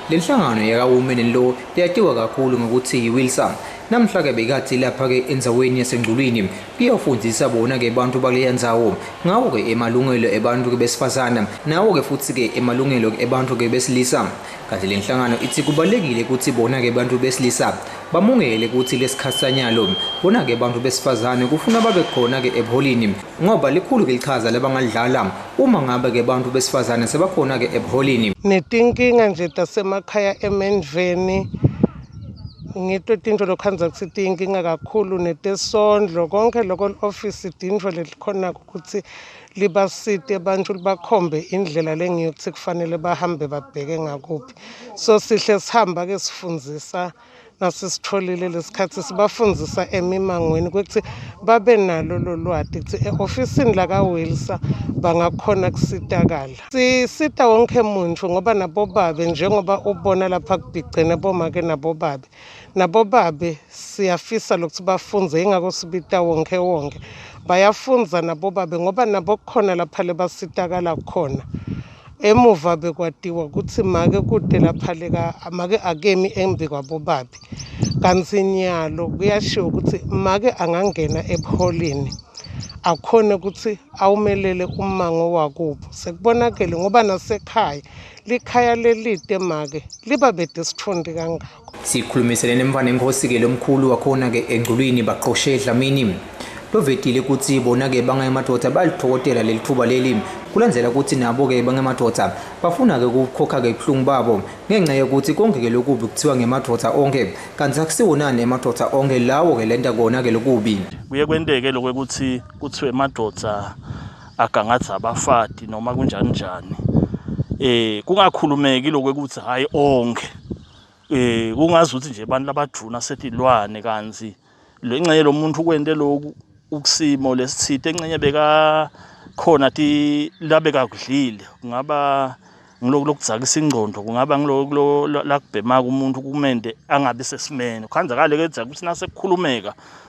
Lenhlangano yaka-Women in Law liyatiwa kakhulu ngokuthi yiWILSA. Namhla-ke bekathi lapha-ke endzaweni yaseNgqulwini iyawufundisa bona-ke abantu bakuleya ndzawo ngawo-ke emalungelo ebantu besifazana nawo-ke futhi-ke emalungelo ebantu-ke besilisa. Kanti le nhlangano ithi kubalulekile ukuthi bona-ke abantu besilisa bamungele ukuthi lesikhathanyalo bona-ke abantu besifazane kufuna babe khona-ke ebuholini ngoba likhulu-ke ichaza labangalidlala uma ngabe-ke abantu besifazane sebakhona-ke ebuholini. Netinkinga nje tasemakhaya emendveni ngito tintfo lokhandza kutsi tiyinkinga kakhulu netesondlo konke loko office tintfo lelikhona ukuthi libasite abantu libakhombe indlela lengiyokuthi kufanele bahambe babheke ngakuphi. So sihle sihamba ke sifundzisa nasisitholile lesikhathi sibafundzisa emimangweni ukuthi babe nalo lolwati ukuthi e-ofisini laka-WILSA bangakhona kusitakala. Sisita wonke muntu ngoba nabobabe njengoba ubona lapha kubhigcene bomake nabobabe siyafisa lokuthi bafunze ingako sibita wonke bayafunza nabobabe ngoba nabo kukhona lapha lebasitakala khona. Emuva bekwatiwa ukuthi make kude lapha make akemi embi kwabobabe kanti nyalo kuyashiwo ukuthi make angangena ebuholini akhona ukuthi awumelele umango wakubo. Sekubonakele ngoba nasekhaya likhaya lelide make liba bede sithondi kangako. Sikhulumisene nemvana eNkosi-ke lomkhulu wakhona-ke eNgqulwini baqoshe Dlamini lovetile ukuthi bona-ke bangamadoda balithokotela leli thuba leli kulandzela ukuthi nabo-ke bangamadoda bafuna-ke ukukhokha-ke ubuhlungu babo ngenxa yokuthi konke-ke lokubi kuthiwa ngemadoda onke kanti akusiwonani emadoda onke lawo-ke lenta kona-ke lokubi. Kuye kwenteke lokho ukuthi kuthiwe emadoda agangatha abafati noma kunjani kungakhulumeki lokho ukuthi hayi onke kungazuthi nje abantu labaduna setilwane kanzi lencenye lo muntu kwente lokhu ukusimo lesithite encenye beka khona ti labe kakudlile kungaba ngiloko lokudzakisa ingqondo kungaba ngiloko lakubhema umuntu kumende angabe sesimene khanzakale kedza ukuthi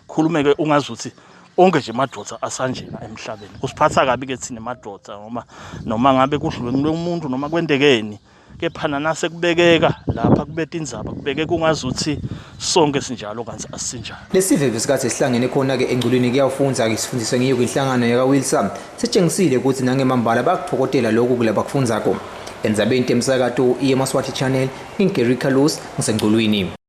khulumeke ungazuthi onke nje madoda asanjena emhlabeni kusiphatha kabi ke thina madoda noma ngabe kudlule umuntu noma kwentekeni kepha nase kubekeka lapha kubeta indzaba kubekeka ungazuthi sonke sinjalo kanti asinjalo. Lesiveve sikathi sihlangene khona-ke eNgqulwini kuyawufunza-ke sifundiswe ngiyo kwinhlangano yaka-WILSA setshengisile ukuthi nangemambala bakuthokotela lokhu kule bakufunzako. Endzabeni temsakato iyeMaswati Channel, Gary Carlos ngiseNgqulwini.